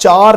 4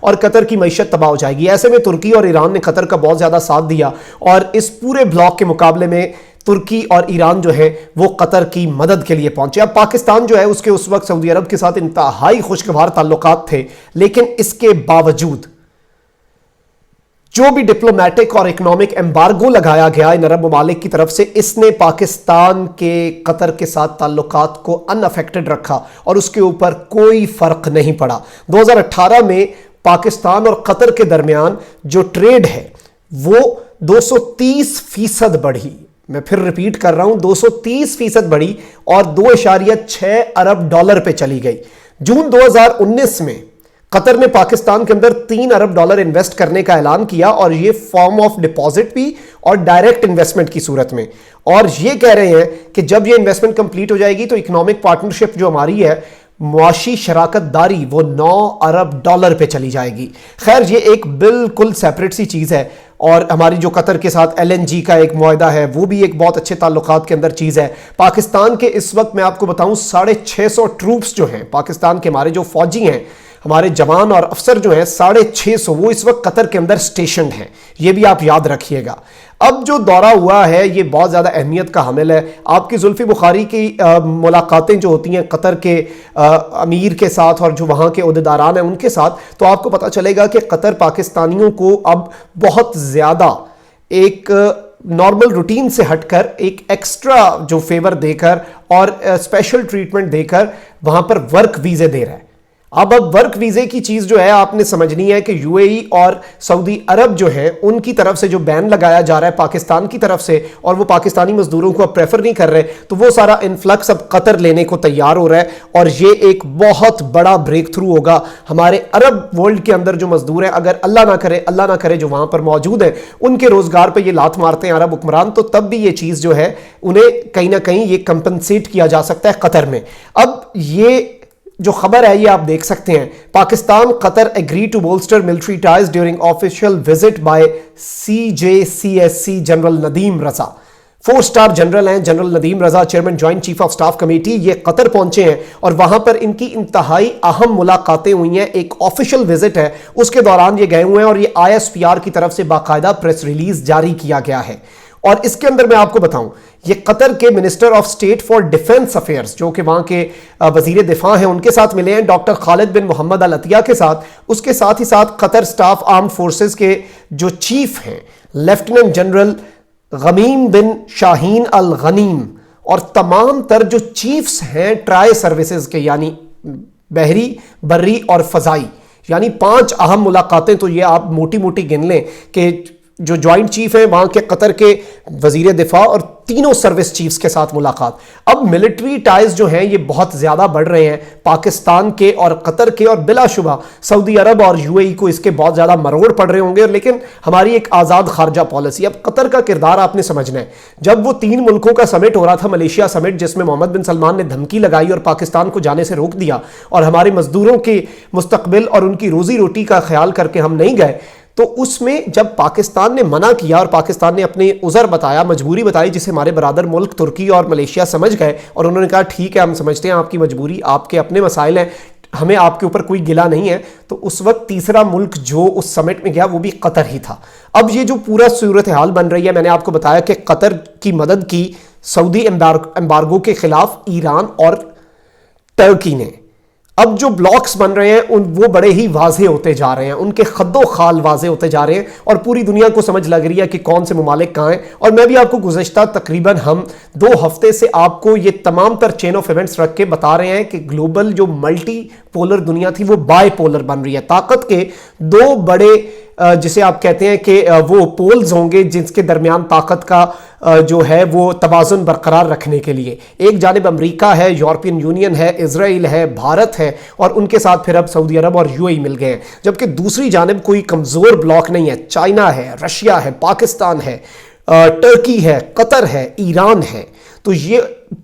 اور قطر کی معیشت تباہ ہو جائے گی۔ ایسے میں ترکی اور ایران نے قطر کا بہت زیادہ ساتھ دیا اور اس پورے بلاک کے مقابلے میں ترکی اور ایران جو ہے وہ قطر کی مدد کے لیے پہنچے۔ اب پاکستان جو ہے اس کے اس وقت سعودی عرب کے ساتھ انتہائی خوشگوار تعلقات تھے، لیکن اس کے باوجود جو بھی ڈپلومیٹک اور اکنامک ایمبارگو لگایا گیا ان عرب ممالک کی طرف سے، اس نے پاکستان کے قطر کے ساتھ تعلقات کو ان افیکٹڈ رکھا اور اس کے اوپر کوئی فرق نہیں پڑا۔ 2018 میں پاکستان اور قطر کے درمیان جو ٹریڈ ہے وہ 230% بڑھی، میں پھر ریپیٹ کر رہا ہوں 230% بڑھی اور 2.6 ارب ڈالر پہ چلی گئی۔ جون 2019 میں قطر نے پاکستان کے اندر 3 ارب ڈالر انویسٹ کرنے کا اعلان کیا، اور یہ فارم آف ڈپازٹ بھی اور ڈائریکٹ انویسٹمنٹ کی صورت میں، اور یہ کہہ رہے ہیں کہ جب یہ انویسٹمنٹ کمپلیٹ ہو جائے گی تو اکنامک پارٹنرشپ جو ہماری ہے، معاشی شراکت داری، وہ 9 ارب ڈالر پہ چلی جائے گی۔ خیر یہ ایک بالکل سیپریٹ سی چیز ہے، اور ہماری جو قطر کے ساتھ LNG کا ایک معاہدہ ہے وہ بھی ایک بہت اچھے تعلقات کے اندر چیز ہے۔ پاکستان کے اس وقت میں آپ کو بتاؤں 650 ٹروپس جو ہیں پاکستان کے، ہمارے جو فوجی ہیں، ہمارے جوان اور افسر جو ہیں 650 وہ اس وقت قطر کے اندر سٹیشنڈ ہیں، یہ بھی آپ یاد رکھیے گا۔ اب جو دورہ ہوا ہے یہ بہت زیادہ اہمیت کا حامل ہے۔ آپ کی زلفی بخاری کی ملاقاتیں جو ہوتی ہیں قطر کے امیر کے ساتھ اور جو وہاں کے عہدیداران ہیں ان کے ساتھ، تو آپ کو پتہ چلے گا کہ قطر پاکستانیوں کو اب بہت زیادہ ایک نارمل روٹین سے ہٹ کر ایک ایکسٹرا جو فیور دے کر اور اسپیشل ٹریٹمنٹ دے کر وہاں پر ورک ویزے دے رہا ہے۔ اب ورک ویزے کی چیز جو ہے آپ نے سمجھنی ہے کہ UAE اور سعودی عرب جو ہے ان کی طرف سے جو بین لگایا جا رہا ہے پاکستان کی طرف سے، اور وہ پاکستانی مزدوروں کو اب پریفر نہیں کر رہے، تو وہ سارا انفلکس اب قطر لینے کو تیار ہو رہا ہے، اور یہ ایک بہت بڑا بریک تھرو ہوگا ہمارے عرب ورلڈ کے اندر جو مزدور ہیں۔ اگر اللہ نہ کرے جو وہاں پر موجود ہیں ان کے روزگار پہ یہ لات مارتے ہیں عرب حکمران، تو تب بھی یہ چیز جو ہے انہیں کہیں نہ کہیں یہ کمپنسیٹ کیا جا سکتا ہے قطر میں۔ اب یہ جو خبر ہے یہ آپ دیکھ سکتے ہیں، Pakistan Qatar agree to bolster military ties during official visit by CJCSC general Nadeem Raza. 4 star general ہیں general Nadeem Raza, chairman joint chief of staff committee, یہ قطر پہنچے ہیں اور وہاں پر ان کی انتہائی اہم ملاقاتیں ہوئی ہیں۔ ایک آفیشیل وزٹ ہے، اس کے دوران یہ گئے ہوئے ہیں اور یہ ISPR کی طرف سے باقاعدہ پریس ریلیز جاری کیا گیا ہے۔ اور اس کے اندر میں آپ کو بتاؤں یہ قطر کے minister of state for defence affairs جو کہ وہاں کے وزیر دفاع ہیں ان کے ساتھ ملے ہیں، ڈاکٹر خالد بن محمد العطیہ کے ساتھ۔ اس کے ساتھ ہی ساتھ قطر سٹاف آرم فورسز کے جو چیف ہیں لیفٹیننٹ جنرل غمیم بن شاہین الغنیم، اور تمام تر جو چیفز ہیں ٹرائی سروسز کے، یعنی بحری، بری اور فضائی، یعنی 5 اہم ملاقاتیں تو یہ آپ موٹی موٹی گن لیں کہ جو جوائنٹ چیف ہیں وہاں کے قطر کے وزیر دفاع اور تینوں سروس چیفز کے ساتھ ملاقات۔ اب ملٹری ٹائز جو ہیں یہ بہت زیادہ بڑھ رہے ہیں پاکستان کے اور قطر کے، اور بلا شبہ سعودی عرب اور UAE کو اس کے بہت زیادہ مروڑ پڑ رہے ہوں گے، لیکن ہماری ایک آزاد خارجہ پالیسی۔ اب قطر کا کردار آپ نے سمجھنا ہے۔ جب وہ 3 ملکوں کا سمٹ ہو رہا تھا، ملیشیا سمٹ، جس میں محمد بن سلمان نے دھمکی لگائی اور پاکستان کو جانے سے روک دیا اور ہمارے مزدوروں کے مستقبل اور ان کی روزی روٹی کا خیال کر کے ہم نہیں گئے، تو اس میں جب پاکستان نے منع کیا اور پاکستان نے اپنے عذر بتایا، مجبوری بتائی، جسے ہمارے برادر ملک ترکی اور ملیشیا سمجھ گئے اور انہوں نے کہا ٹھیک ہے ہم سمجھتے ہیں آپ کی مجبوری، آپ کے اپنے مسائل ہیں، ہمیں آپ کے اوپر کوئی گلہ نہیں ہے، تو اس وقت تیسرا ملک جو اس سمٹ میں گیا وہ بھی قطر ہی تھا۔ اب یہ جو پورا صورتحال بن رہی ہے، میں نے آپ کو بتایا کہ قطر کی مدد کی سعودی ایمبارگو کے خلاف ایران اور ترکی نے۔ اب جو بلاکس بن رہے ہیں وہ بڑے ہی واضح ہوتے جا رہے ہیں، ان کے خد و خال واضح ہوتے جا رہے ہیں، اور پوری دنیا کو سمجھ لگ رہی ہے کہ کون سے ممالک کہاں ہیں۔ اور میں بھی آپ کو گزشتہ تقریباً ہم 2 ہفتے سے آپ کو یہ تمام تر چین آف ایونٹس رکھ کے بتا رہے ہیں کہ گلوبل جو ملٹی پولر دنیا تھی وہ بائی پولر بن رہی ہے۔ طاقت کے 2 بڑے جسے آپ کہتے ہیں کہ وہ پولز ہوں گے جس کے درمیان طاقت کا جو ہے وہ توازن برقرار رکھنے کے لیے، ایک جانب امریکہ ہے، یورپین یونین ہے، اسرائیل ہے، بھارت ہے، اور ان کے ساتھ پھر اب سعودی عرب اور UAE مل گئے ہیں، جبکہ دوسری جانب کوئی کمزور بلاک نہیں ہے۔ چائنا ہے، رشیا ہے، پاکستان ہے، ٹرکی ہے، قطر ہے، ایران ہے۔ تو یہ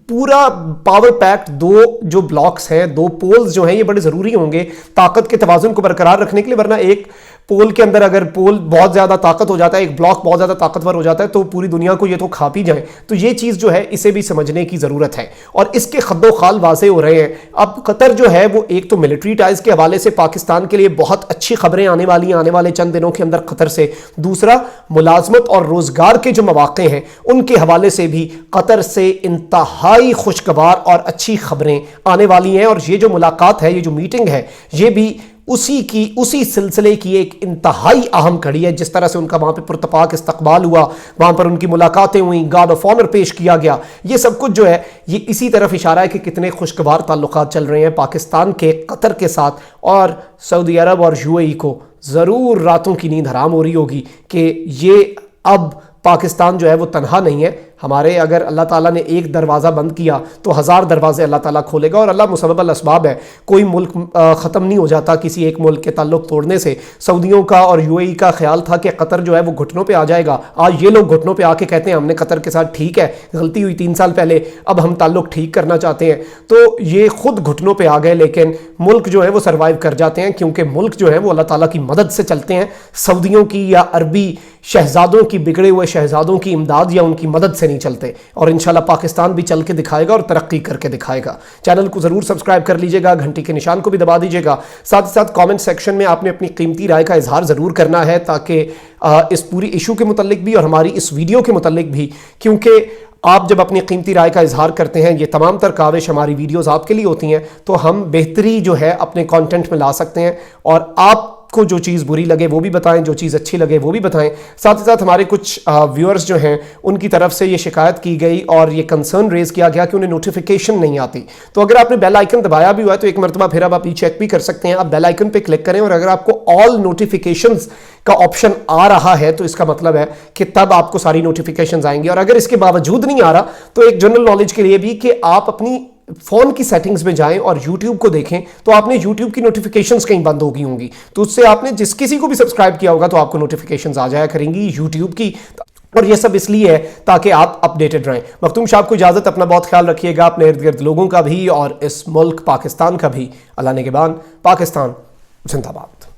پورا پاور پیکٹ 2 جو بلاکس ہیں، 2 پولز جو ہیں، یہ بڑے ضروری ہوں گے طاقت کے توازن کو برقرار رکھنے کے لیے، ورنہ ایک پول کے اندر اگر پول بہت زیادہ طاقت ہو جاتا ہے, ایک بلاک بہت زیادہ طاقتور ہو جاتا ہے, تو پوری دنیا کو یہ تو کھا پی جائیں. تو یہ چیز جو ہے اسے بھی سمجھنے کی ضرورت ہے, اور اس کے خد و خال واضح ہو رہے ہیں. اب قطر جو ہے وہ ایک تو ملٹری ٹائز کے حوالے سے پاکستان کے لیے بہت اچھی خبریں آنے والی ہیں آنے والے چند دنوں کے اندر قطر سے. دوسرا, ملازمت اور روزگار کے جو مواقع ہیں ان کے حوالے سے بھی قطر سے انتہائی خوشگوار اور اچھی خبریں آنے والی ہیں. اور یہ جو ملاقات ہے, یہ جو میٹنگ ہے, یہ بھی اسی سلسلے کی ایک انتہائی اہم کڑی ہے. جس طرح سے ان کا وہاں پہ پرتپاک استقبال ہوا, وہاں پر ان کی ملاقاتیں ہوئیں, گارڈ آف آنر پیش کیا گیا, یہ سب کچھ جو ہے یہ اسی طرف اشارہ ہے کہ کتنے خوشگوار تعلقات چل رہے ہیں پاکستان کے قطر کے ساتھ. اور سعودی عرب اور UAE کو ضرور راتوں کی نیند حرام ہو رہی ہوگی کہ یہ اب پاکستان جو ہے وہ تنہا نہیں ہے. ہمارے اگر اللہ تعالیٰ نے ایک دروازہ بند کیا تو 1000 دروازے اللہ تعالیٰ کھولے گا, اور اللہ مسبب الاسباب ہے. کوئی ملک ختم نہیں ہو جاتا کسی ایک ملک کے تعلق توڑنے سے. سعودیوں کا اور UAE کا خیال تھا کہ قطر جو ہے وہ گھٹنوں پہ آ جائے گا. آج یہ لوگ گھٹنوں پہ آ کے کہتے ہیں ہم نے قطر کے ساتھ ٹھیک ہے, غلطی ہوئی 3 سال پہلے, اب ہم تعلق ٹھیک کرنا چاہتے ہیں. تو یہ خود گھٹنوں پہ آ گئے, لیکن ملک جو ہے وہ سروائیو کر جاتے ہیں, کیونکہ ملک جو ہے وہ اللہ تعالیٰ کی مدد سے چلتے ہیں. سعودیوں کی یا عربی شہزادوں کی, بگڑے ہوئے شہزادوں کی امداد یا ان کی مدد سے نہیں چلتے. اور انشاءاللہ پاکستان بھی چل کے دکھائے گا اور ترقی کر کے دکھائے گا. چینل کو ضرور سبسکرائب کر لیجئے گا, گھنٹی کے نشان کو بھی دبا دیجئے گا. ساتھ ہی ساتھ کامنٹ سیکشن میں آپ نے اپنی قیمتی رائے کا اظہار ضرور کرنا ہے, تاکہ اس پوری ایشو کے متعلق بھی اور ہماری اس ویڈیو کے متعلق بھی, کیونکہ آپ جب اپنی قیمتی رائے کا اظہار کرتے ہیں, یہ تمام تر کاوش ہماری ویڈیوز آپ کے لیے ہوتی ہیں, تو ہم بہتری جو ہے اپنے کانٹینٹ میں لا سکتے ہیں. اور آپ کو جو چیز بری لگے وہ بھی بتائیں, جو چیز اچھی لگے وہ بھی بتائیں. ساتھ ہی ساتھ ہمارے کچھ ویورز جو ہیں ان کی طرف سے یہ شکایت کی گئی اور یہ کنسرن ریز کیا گیا کہ انہیں نوٹیفیکیشن نہیں آتی. تو اگر آپ نے بیل آئیکن دبایا بھی ہوا ہے تو ایک مرتبہ پھر آپ یہ چیک بھی کر سکتے ہیں. آپ بیل آئیکن پہ کلک کریں, اور اگر آپ کو آل نوٹیفیکیشنز کا آپشن آ رہا ہے تو اس کا مطلب ہے کہ تب آپ کو ساری نوٹیفیکیشنز آئیں گی. اور اگر اس کے باوجود نہیں آ رہا تو ایک جنرل نالج کے لیے بھی کہ آپ اپنی فون کی سیٹنگز میں جائیں اور یوٹیوب کو دیکھیں, تو آپ نے یوٹیوب کی نوٹیفیکیشنز کہیں بند ہو گئی ہوں گی, تو اس سے آپ نے جس کسی کو بھی سبسکرائب کیا ہوگا تو آپ کو نوٹیفیکیشنز آ جایا کریں گی یوٹیوب کی. اور یہ سب اس لیے ہے تاکہ آپ اپڈیٹڈ رہیں. مختوم شاہ کو اجازت, اپنا بہت خیال رکھیے گا, اپنے ارد گرد لوگوں کا بھی اور اس ملک پاکستان کا بھی. اللہ نگہبان. پاکستان زندہ باد.